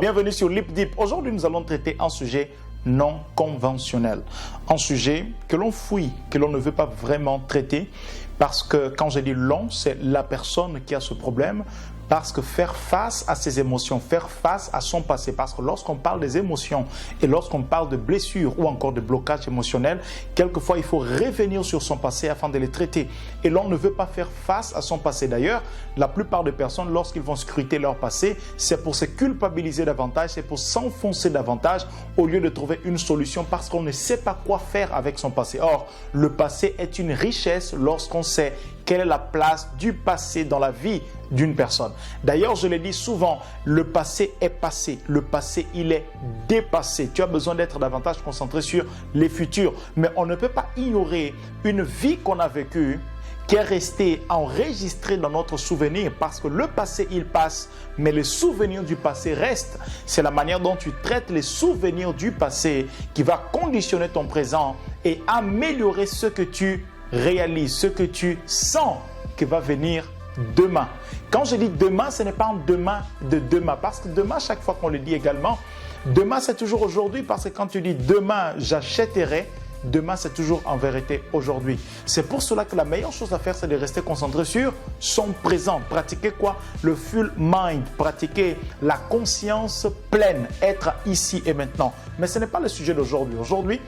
bienvenue sur Lip Deep. Aujourd'hui, nous allons traiter un sujet non conventionnel. Un sujet que l'on fuit, que l'on ne veut pas vraiment traiter parce que quand je dis l'on, c'est la personne qui a ce problème. Parce que faire face à ses émotions, faire face à son passé, parce que lorsqu'on parle des émotions et lorsqu'on parle de blessures ou encore de blocage émotionnel, quelquefois il faut revenir sur son passé afin de les traiter. Et l'on ne veut pas faire face à son passé. D'ailleurs, la plupart des personnes, lorsqu'ils vont scruter leur passé, c'est pour se culpabiliser davantage, c'est pour s'enfoncer davantage au lieu de trouver une solution parce qu'on ne sait pas quoi faire avec son passé. Or, le passé est une richesse lorsqu'on sait quelle est la place du passé dans la vie d'une personne. D'ailleurs, je le dis souvent, le passé est passé. Le passé, il est dépassé. Tu as besoin d'être davantage concentré sur les futurs. Mais on ne peut pas ignorer une vie qu'on a vécue qui est restée enregistrée dans notre souvenir parce que le passé, il passe, mais les souvenirs du passé restent. C'est la manière dont tu traites les souvenirs du passé qui va conditionner ton présent et améliorer ce que tu réalises, ce que tu sens qui va venir demain. Quand je dis demain, ce n'est pas un demain de demain, parce que demain, chaque fois qu'on le dit également, demain c'est toujours aujourd'hui, parce que quand tu dis demain j'achèterai, demain c'est toujours en vérité aujourd'hui. C'est pour cela que la meilleure chose à faire, c'est de rester concentré sur son présent. Pratiquer quoi? Le full mind, pratiquer la conscience pleine, être ici et maintenant. Mais ce n'est pas le sujet d'aujourd'hui. Aujourd'hui,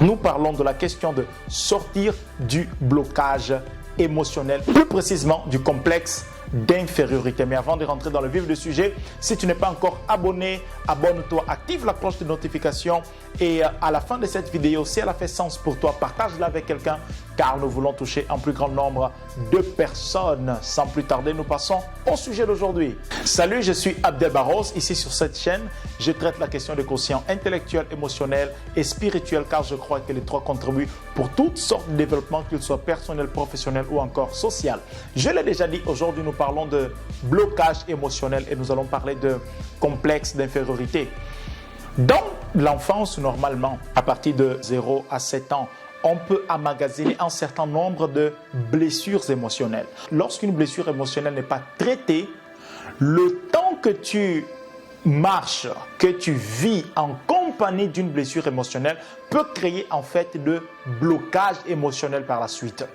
nous parlons de la question de sortir du blocage émotionnel, plus précisément du complexe d'infériorité. Mais avant de rentrer dans le vif du sujet, si tu n'es pas encore abonné, abonne-toi, active la cloche de notification et à la fin de cette vidéo, si elle a fait sens pour toi, partage-la avec quelqu'un car nous voulons toucher un plus grand nombre de personnes. Sans plus tarder, nous passons au sujet d'aujourd'hui. Salut, je suis Abdel Barros. Ici sur cette chaîne, je traite la question des quotients intellectuel, émotionnel et spirituel car je crois que les trois contribuent pour toutes sortes de développement, qu'ils soient personnel, professionnel ou encore social. Je l'ai déjà dit, aujourd'hui nous parlons de blocage émotionnel et nous allons parler de complexe d'infériorité. Dans l'enfance, normalement, à partir de 0 à 7 ans, on peut emmagasiner un certain nombre de blessures émotionnelles. Lorsqu'une blessure émotionnelle n'est pas traitée, le temps que tu marches, que tu vis en compagnie d'une blessure émotionnelle peut créer en fait de blocage émotionnel par la suite.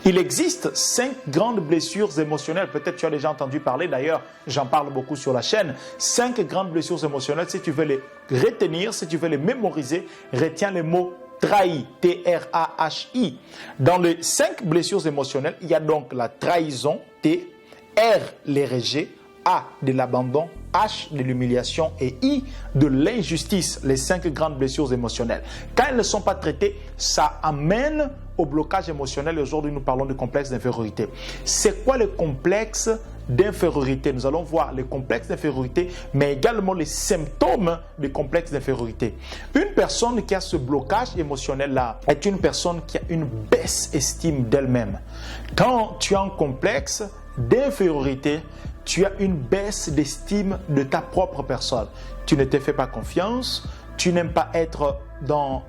Il existe 5 grandes blessures émotionnelles. Peut-être tu as déjà entendu parler, d'ailleurs, j'en parle beaucoup sur la chaîne. 5 grandes blessures émotionnelles. Si tu veux les retenir, si tu veux les mémoriser, retiens les mots trahi, T-R-A-H-I. Dans les 5 blessures émotionnelles, il y a donc la trahison, T, R, les rejets, A, de l'abandon, H, de l'humiliation et I, de l'injustice, les 5 grandes blessures émotionnelles. Quand elles ne sont pas traitées, ça amène au blocage émotionnel. Aujourd'hui, nous parlons du complexe d'infériorité. C'est quoi le complexe d'infériorité? Nous allons voir les complexes d'infériorité, mais également les symptômes des complexes d'infériorité. Une personne qui a ce blocage émotionnel-là est une personne qui a une baisse estime d'elle-même. Quand tu as un complexe d'infériorité, tu as une baisse d'estime de ta propre personne. Tu ne te fais pas confiance, tu n'aimes pas être dans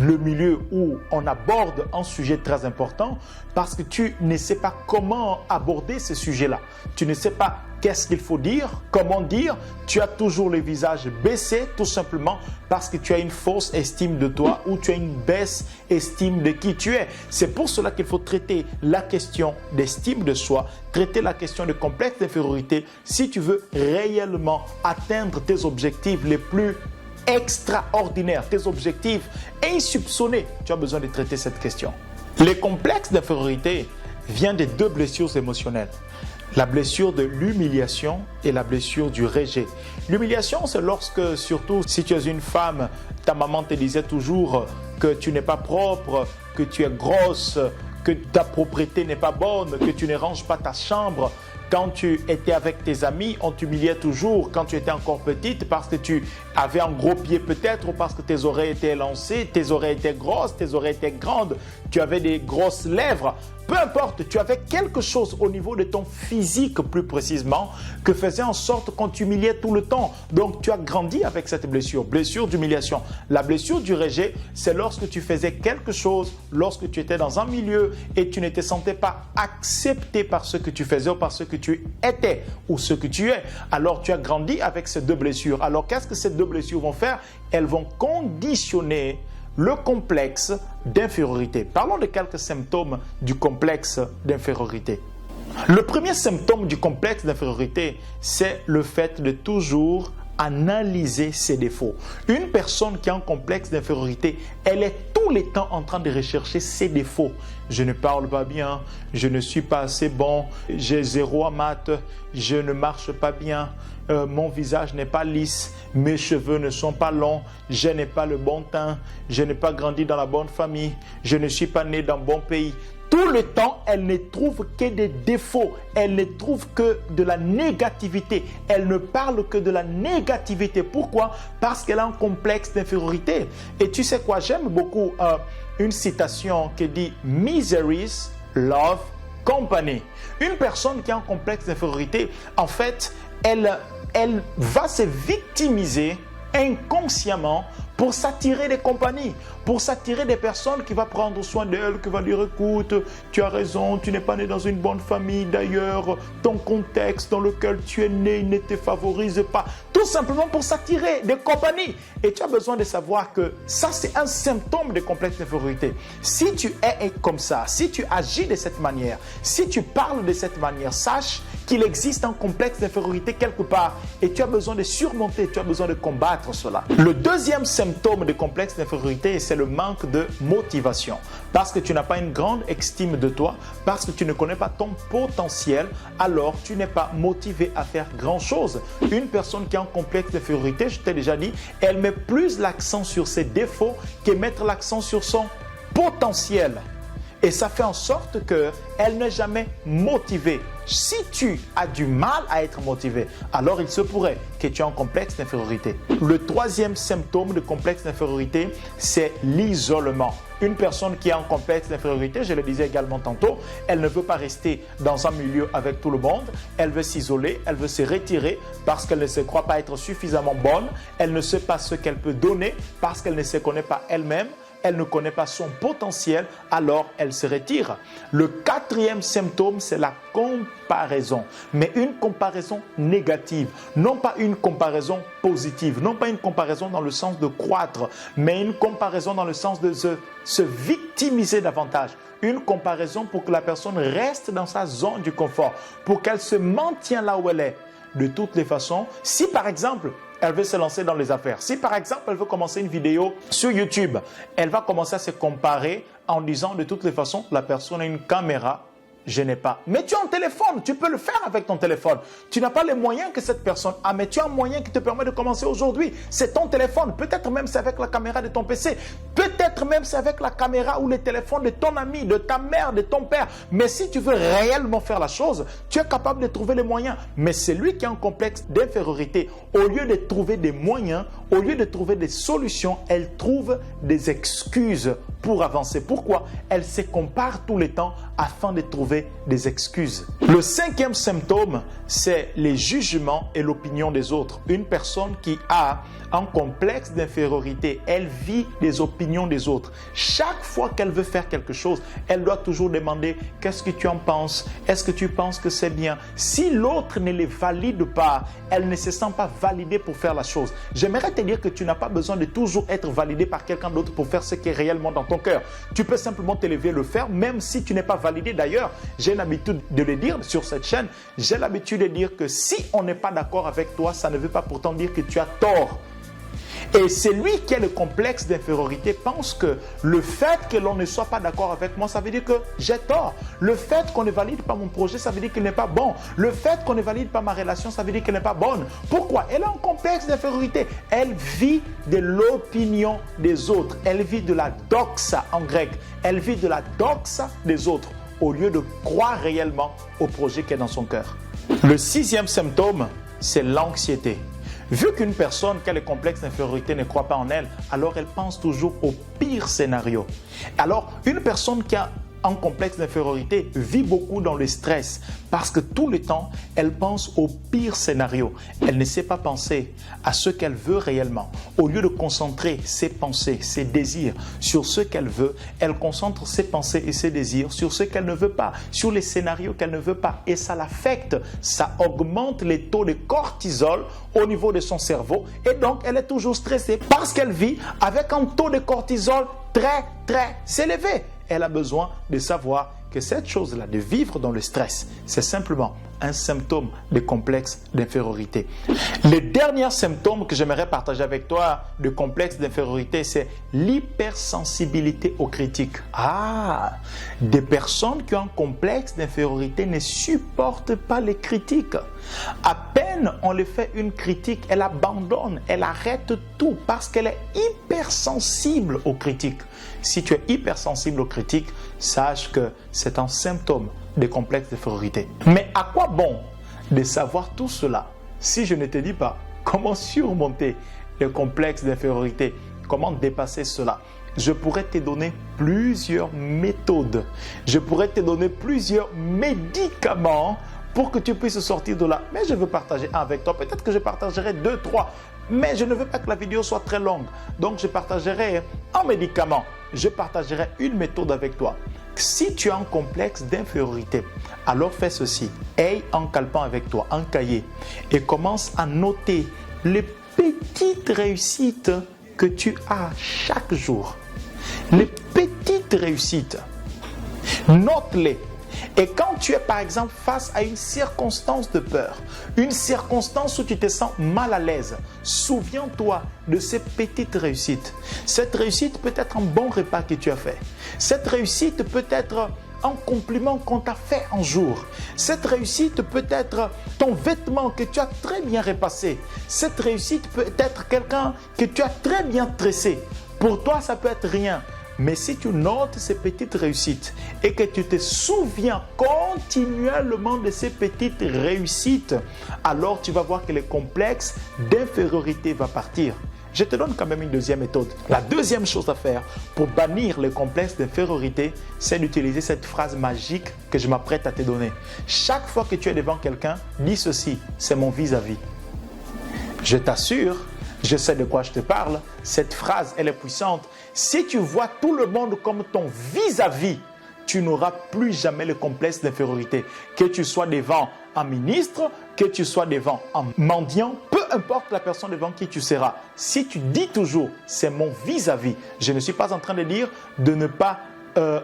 le milieu où on aborde un sujet très important parce que tu ne sais pas comment aborder ce sujet-là. Tu ne sais pas qu'est-ce qu'il faut dire, comment dire. Tu as toujours le visage baissé tout simplement parce que tu as une fausse estime de toi ou tu as une baisse estime de qui tu es. C'est pour cela qu'il faut traiter la question d'estime de soi, traiter la question de complexe d'infériorité si tu veux réellement atteindre tes objectifs les plus extraordinaire, tes objectifs insoupçonnés. Tu as besoin de traiter cette question. Les complexes d'infériorité viennent des 2 blessures émotionnelles. La blessure de l'humiliation et la blessure du rejet. L'humiliation, c'est lorsque, surtout si tu es une femme, ta maman te disait toujours que tu n'es pas propre, que tu es grosse, que ta propreté n'est pas bonne, que tu ne ranges pas ta chambre. Quand tu étais avec tes amis, on t'humiliait toujours quand tu étais encore petite parce que tu avais un gros pied peut-être ou parce que tes oreilles étaient élancées, tes oreilles étaient grosses, tes oreilles étaient grandes, tu avais des grosses lèvres. peu importe, tu avais quelque chose au niveau de ton physique plus précisément que faisait en sorte qu'on t'humiliait tout le temps. Donc tu as grandi avec cette blessure, blessure d'humiliation. La blessure du rejet, c'est lorsque tu faisais quelque chose, lorsque tu étais dans un milieu et tu ne te sentais pas accepté par ce que tu faisais ou par ce que tu étais ou ce que tu es. Alors tu as grandi avec ces deux blessures. Alors qu'est-ce que ces deux blessures vont faire? Elles vont conditionner le complexe d'infériorité. Parlons de quelques symptômes du complexe d'infériorité. Le premier symptôme du complexe d'infériorité, c'est le fait de toujours analyser ses défauts. Une personne qui a un complexe d'infériorité, elle est tous les temps en train de rechercher ses défauts. Je ne parle pas bien, je ne suis pas assez bon, j'ai 0 en maths, je ne marche pas bien, mon visage n'est pas lisse, mes cheveux ne sont pas longs, je n'ai pas le bon teint, je n'ai pas grandi dans la bonne famille, je ne suis pas né dans le bon pays. Tout le temps, elle ne trouve que des défauts, elle ne trouve que de la négativité, elle ne parle que de la négativité. Pourquoi? Parce qu'elle a un complexe d'infériorité. Et tu sais quoi, j'aime beaucoup une citation qui dit « Miseries love company ». Une personne qui a un complexe d'infériorité, en fait, elle va se victimiser inconsciemment pour s'attirer des compagnies, pour s'attirer des personnes qui vont prendre soin d'elle, qui vont dire écoute, tu as raison, tu n'es pas né dans une bonne famille d'ailleurs, ton contexte dans lequel tu es né ne te favorise pas, tout simplement pour s'attirer des compagnies. Et tu as besoin de savoir que ça c'est un symptôme de complexe d'infériorité. Si tu es comme ça, si tu agis de cette manière, si tu parles de cette manière, sache qu'il existe un complexe d'infériorité quelque part et tu as besoin de surmonter, tu as besoin de combattre cela. Le deuxième symptôme de complexe d'infériorité, c'est le manque de motivation. Parce que tu n'as pas une grande estime de toi, parce que tu ne connais pas ton potentiel, alors tu n'es pas motivé à faire grand-chose. Une personne qui a un complexe d'infériorité, je t'ai déjà dit, elle met plus l'accent sur ses défauts que mettre l'accent sur son potentiel. Et ça fait en sorte qu'elle n'est jamais motivée. Si tu as du mal à être motivé, alors il se pourrait que tu aies un complexe d'infériorité. Le troisième symptôme de complexe d'infériorité, c'est l'isolement. Une personne qui a un complexe d'infériorité, je le disais également tantôt, elle ne veut pas rester dans un milieu avec tout le monde. Elle veut s'isoler, elle veut se retirer parce qu'elle ne se croit pas être suffisamment bonne. Elle ne sait pas ce qu'elle peut donner parce qu'elle ne se connaît pas elle-même. Elle ne connaît pas son potentiel, alors elle se retire. Le quatrième symptôme, c'est la comparaison. Mais une comparaison négative, non pas une comparaison positive, non pas une comparaison dans le sens de croître, mais une comparaison dans le sens de se victimiser davantage. Une comparaison pour que la personne reste dans sa zone du confort, pour qu'elle se maintienne là où elle est. De toutes les façons, si par exemple, elle veut se lancer dans les affaires. Si par exemple, elle veut commencer une vidéo sur YouTube, elle va commencer à se comparer en disant de toutes les façons, la personne a une caméra, je n'ai pas. Mais tu as un téléphone, tu peux le faire avec ton téléphone. Tu n'as pas les moyens que cette personne a, mais tu as un moyen qui te permet de commencer aujourd'hui. C'est ton téléphone, peut-être même c'est avec la caméra de ton PC, peut-être même c'est avec la caméra ou le téléphone de ton ami, de ta mère, de ton père. Mais si tu veux réellement faire la chose, tu es capable de trouver les moyens. Mais celui qui a un complexe d'infériorité, au lieu de trouver des moyens, au lieu de trouver des solutions, elle trouve des excuses pour avancer. Pourquoi? Elle se compare tout le temps afin de trouver des excuses. Le cinquième symptôme, c'est les jugements et l'opinion des autres. Une personne qui a un complexe d'infériorité, elle vit les opinions des autres. Chaque fois qu'elle veut faire quelque chose, elle doit toujours demander « Qu'est-ce que tu en penses? Est-ce que tu penses que c'est bien ?» Si l'autre ne les valide pas, elle ne se sent pas validée pour faire la chose. J'aimerais te dire que tu n'as pas besoin de toujours être validé par quelqu'un d'autre pour faire ce qui est réellement dans ton cœur. Tu peux simplement te lever et le faire, même si tu n'es pas validé. D'ailleurs, j'ai l'habitude de le dire sur cette chaîne, j'ai l'habitude de dire que si on n'est pas d'accord avec toi, ça ne veut pas pourtant dire que tu as tort. Et celui qui a le complexe d'infériorité pense que le fait que l'on ne soit pas d'accord avec moi, ça veut dire que j'ai tort. Le fait qu'on ne valide pas mon projet, ça veut dire qu'il n'est pas bon. Le fait qu'on ne valide pas ma relation, ça veut dire qu'elle n'est pas bonne. Pourquoi? Elle a un complexe d'infériorité. Elle vit de l'opinion des autres. Elle vit de la doxa en grec. Elle vit de la doxa des autres au lieu de croire réellement au projet qui est dans son cœur. Le sixième symptôme, c'est l'anxiété. Vu qu'une personne qui a le complexe d'infériorité ne croit pas en elle, alors elle pense toujours au pire scénario. Alors, une personne qui a en complexe d'infériorité vit beaucoup dans le stress parce que tout le temps, elle pense au pire scénario. Elle ne sait pas penser à ce qu'elle veut réellement. Au lieu de concentrer ses pensées, ses désirs sur ce qu'elle veut, elle concentre ses pensées et ses désirs sur ce qu'elle ne veut pas, sur les scénarios qu'elle ne veut pas. Et ça l'affecte, ça augmente les taux de cortisol au niveau de son cerveau. Et donc, elle est toujours stressée parce qu'elle vit avec un taux de cortisol très élevé. Elle a besoin de savoir que cette chose-là, de vivre dans le stress, c'est simplement un symptôme de complexe d'infériorité. Le dernier symptôme que j'aimerais partager avec toi de complexe d'infériorité, c'est l'hypersensibilité aux critiques. Des personnes qui ont un complexe d'infériorité ne supportent pas les critiques. À peine on lui fait une critique, elle abandonne, elle arrête tout parce qu'elle est hypersensible aux critiques. Si tu es hypersensible aux critiques, sache que c'est un symptôme de complexe d'infériorité. Mais à quoi bon de savoir tout cela si je ne te dis pas comment surmonter le complexe d'infériorité, comment dépasser cela? Je pourrais te donner plusieurs méthodes, je pourrais te donner plusieurs médicaments pour que tu puisses sortir de là. Mais je veux partager un avec toi. Peut-être que je partagerai 2, 3. Mais je ne veux pas que la vidéo soit très longue. Donc, je partagerai un médicament. Je partagerai une méthode avec toi. Si tu as un complexe d'infériorité, alors fais ceci. Aie un calepin avec toi, un cahier. Et commence à noter les petites réussites que tu as chaque jour. Les petites réussites. Note-les. Et quand tu es par exemple face à une circonstance de peur, une circonstance où tu te sens mal à l'aise, souviens-toi de ces petites réussites. Cette réussite peut être un bon repas que tu as fait. Cette réussite peut être un compliment qu'on t'a fait un jour. Cette réussite peut être ton vêtement que tu as très bien repassé. Cette réussite peut être quelqu'un que tu as très bien tressé. Pour toi, ça peut être rien. Mais si tu notes ces petites réussites et que tu te souviens continuellement de ces petites réussites, alors tu vas voir que le complexe d'infériorité va partir. Je te donne quand même une deuxième méthode. La deuxième chose à faire pour bannir le complexe d'infériorité, c'est d'utiliser cette phrase magique que je m'apprête à te donner. Chaque fois que tu es devant quelqu'un, dis ceci, c'est mon vis-à-vis. Je t'assure, je sais de quoi je te parle. Cette phrase, elle est puissante. Si tu vois tout le monde comme ton vis-à-vis, tu n'auras plus jamais le complexe d'infériorité. Que tu sois devant un ministre, que tu sois devant un mendiant, peu importe la personne devant qui tu seras. Si tu dis toujours, c'est mon vis-à-vis, je ne suis pas en train de dire de ne pas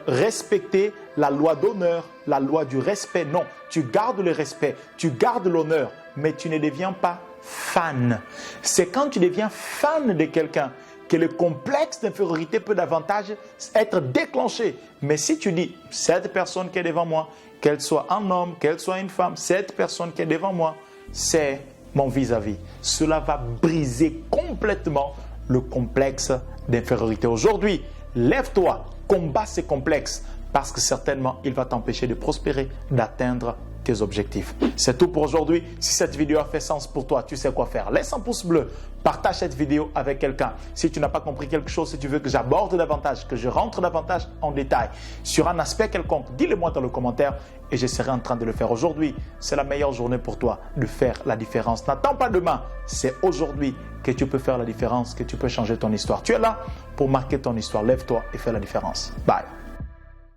respecter la loi d'honneur, la loi du respect. Non, tu gardes le respect, tu gardes l'honneur, mais tu ne deviens pas fan. C'est quand tu deviens fan de quelqu'un que le complexe d'infériorité peut davantage être déclenché. Mais si tu dis, cette personne qui est devant moi, qu'elle soit un homme, qu'elle soit une femme, cette personne qui est devant moi, c'est mon vis-à-vis. Cela va briser complètement le complexe d'infériorité. Aujourd'hui, lève-toi, combat ces complexes parce que certainement, il va t'empêcher de prospérer, d'atteindre tes objectifs. C'est tout pour aujourd'hui. Si cette vidéo a fait sens pour toi, tu sais quoi faire. Laisse un pouce bleu, partage cette vidéo avec quelqu'un. Si tu n'as pas compris quelque chose, si tu veux que j'aborde davantage, que je rentre davantage en détail sur un aspect quelconque, dis-le-moi dans le commentaire et je serai en train de le faire aujourd'hui. C'est la meilleure journée pour toi de faire la différence. N'attends pas demain, c'est aujourd'hui que tu peux faire la différence, que tu peux changer ton histoire. Tu es là pour marquer ton histoire. Lève-toi et fais la différence. Bye.